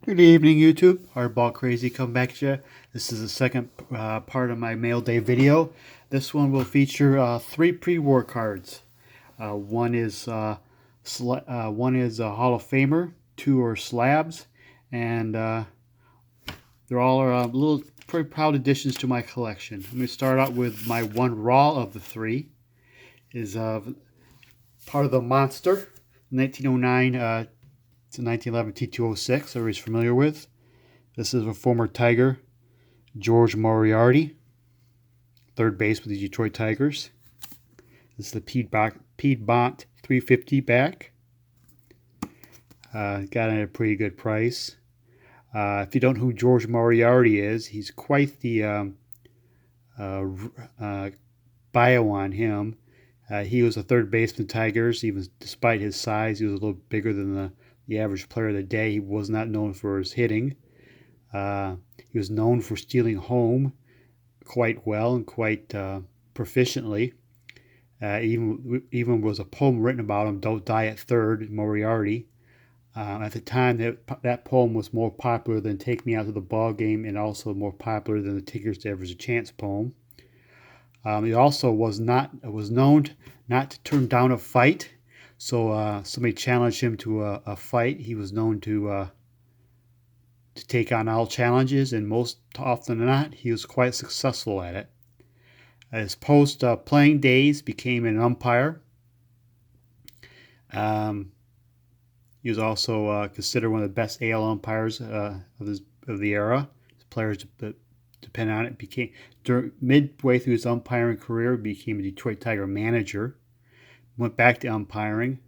Good evening, YouTube. Hardball Crazy come back to you. This is the second part of my mail day video. This one will feature three pre-war cards. One is one is a Hall of Famer, two are slabs, and they're all little pretty proud additions to my collection. I'm going to start out with my one raw of the three. Is part of the Monster, 1909 to 1911 T206. Everybody's familiar with. This is a former Tiger, George Moriarty, third base with the Detroit Tigers. This is the Piedmont 350 back. Got it at a pretty good price. If you don't know who George Moriarty is, he's quite the bio on him. He was a third baseman of the Tigers. Even despite his size, he was a little bigger than the average player of the day. He was not known for his hitting. He was known for stealing home quite well and quite proficiently. Even was a poem written about him, "Don't Die at Third," Moriarty. At the time, that poem was more popular than "Take Me Out to the Ball Game," and also more popular than the "Tigers to Ever's a Chance" poem. He also was known not to turn down a fight. So somebody challenged him to a fight. He was known to take on all challenges, and most often than not, he was quite successful at it. His post-playing days became an umpire. Um, he was also considered one of the best AL umpires of the era. His players depend on it. Midway through his umpiring career, became a Detroit Tiger manager. Went back to umpiring.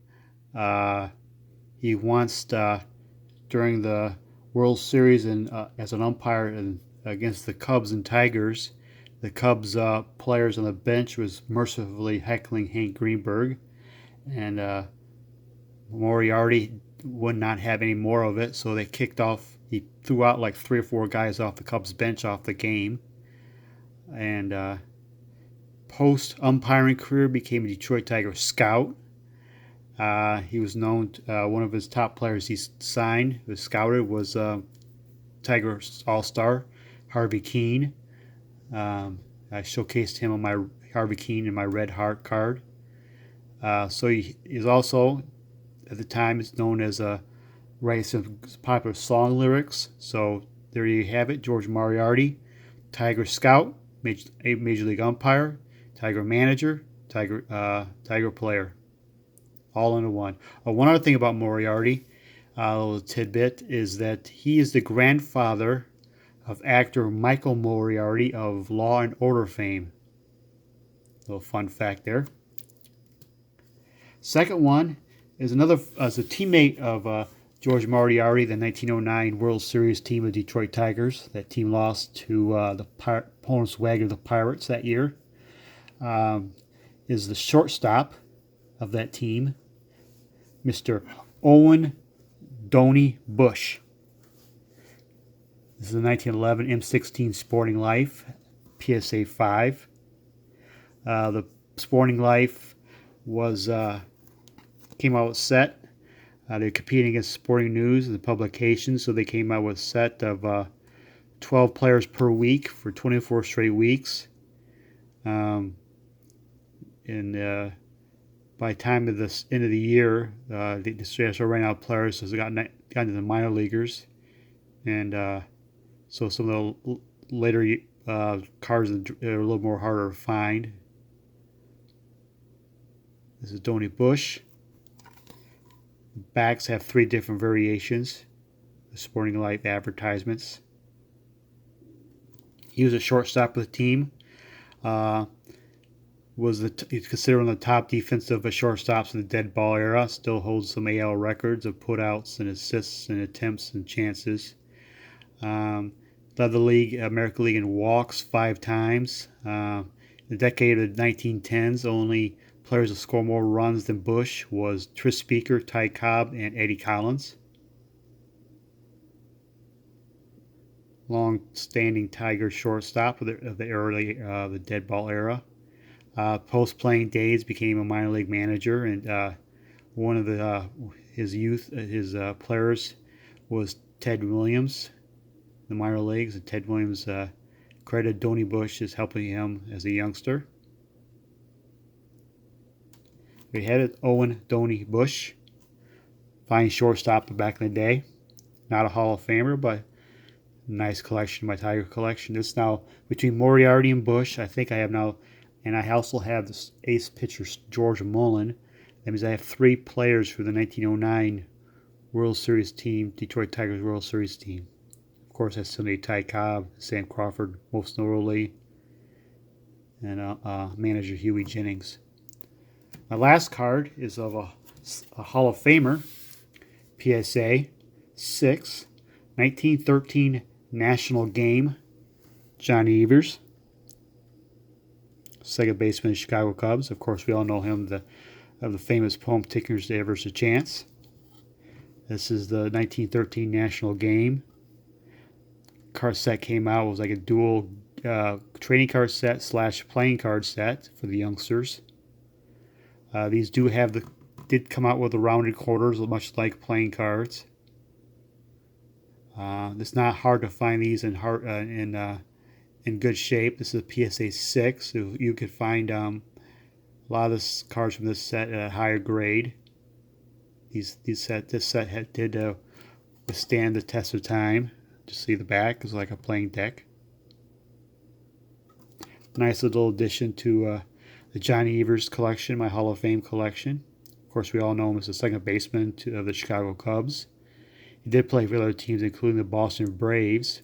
He once, during the World Series and as an umpire against the Cubs and Tigers, the Cubs players on the bench was mercifully heckling Hank Greenberg, and Moriarty would not have any more of it, so they kicked off. He threw out like three or four guys off the Cubs bench off the game, and post umpiring career became a Detroit Tiger scout. He was known. One of his top players he signed, was scouted, was Tiger All Star Harvey Keene. I showcased him on my Harvey Keene in my Red Heart card. So he is also, at the time, it's known as writing some popular song lyrics. So there you have it, George Moriarty, Tiger Scout, Major League umpire, Tiger manager, Tiger player, all into one. One other thing about Moriarty, a little tidbit, is that he is the grandfather of actor Michael Moriarty of Law and Order fame. A little fun fact there. Second one is another as a teammate of George Moriarty, the 1909 World Series team of Detroit Tigers. That team lost to the Honus Wagner, the Pirates, that year. Is the shortstop of that team, Mr. Owen Donnie Bush. This is the 1911 M16 Sporting Life, PSA 5. The Sporting Life was came out with set. They're competing against Sporting News and the publications, so they came out with a set of 12 players per week for 24 straight weeks. And by the time of the end of the year, they started running out of players, so they got into the minor leaguers. And so some of the later cards are a little more harder to find. This is Donnie Bush. Backs have three different variations. The Sporting Life advertisements. He was a shortstop with the team. He's considered one of the top defensive shortstops in the dead ball era. Still holds some AL records of putouts and assists and attempts and chances. Led the league, American League, in walks 5 times. In the decade of the 1910s, only players that score more runs than Bush was Tris Speaker, Ty Cobb, and Eddie Collins. Long-standing Tiger shortstop of the early the dead ball era. Post-playing days became a minor league manager, and one of his players was Ted Williams, the minor leagues, and Ted Williams credited Donnie Bush as helping him as a youngster. We had Owen Donnie Bush, fine shortstop back in the day. Not a Hall of Famer, but nice collection, my Tiger collection. It's now between Moriarty and Bush. I think I have now, and I also have this ace pitcher, George Mullen. That means I have 3 players for the 1909 World Series team, Detroit Tigers World Series team. Of course, I still need Ty Cobb, Sam Crawford, most notably, and manager Huey Jennings. My last card is of a Hall of Famer, PSA 6, 1913 National Game, Johnny Evers, second baseman of the Chicago Cubs. Of course, we all know him of the famous poem "Tickers Ever's a Chance." This is the 1913 National Game. Card set came out. It was like a dual trading card set / playing card set for the youngsters. These did come out with the rounded quarters, much like playing cards. It's not hard to find these in good shape. This is a PSA 6, so you could find a lot of cards from this set at a higher grade. This set did withstand the test of time. Just see the back is like a playing deck. Nice little addition to the Johnny Evers collection, my Hall of Fame collection. Of course, we all know him as the second baseman of the Chicago Cubs. He did play for other teams, including the Boston Braves,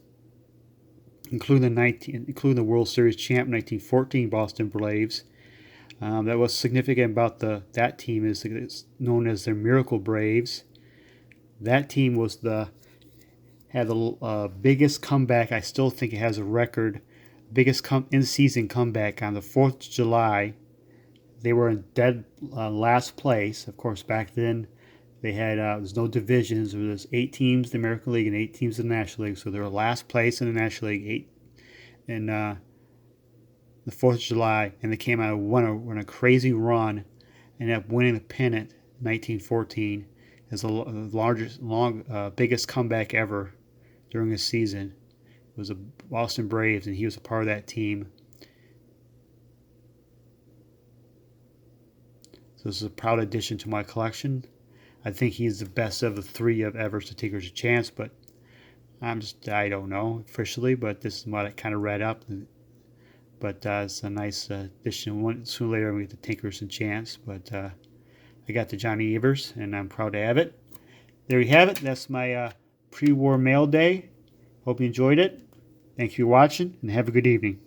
including the World Series champ 1914 Boston Braves. That was significant about that team is it's known as the Miracle Braves. That team had the biggest comeback. I still think it has a record. Biggest in-season comeback on the 4th of July. They were in dead last place. Of course, back then they had there's no divisions. There was 8 teams in the American League and 8 teams in the National League. So they were last place in the National League, 8 in the 4th of July, and they came out and won a crazy run, and ended up winning the pennant in 1914 as the biggest comeback ever during a season. It was the Boston Braves, and he was a part of that team. So this is a proud addition to my collection. I think he's the best of the 3 of Evers to Tickers a Chance, but I don't know officially, but this is what I kind of read up. But it's a nice addition. Sooner or later, I'm going to get the Tinkers and Chance. But I got the Johnny Evers, and I'm proud to have it. There you have it. That's my pre-war mail day. Hope you enjoyed it. Thank you for watching, and have a good evening.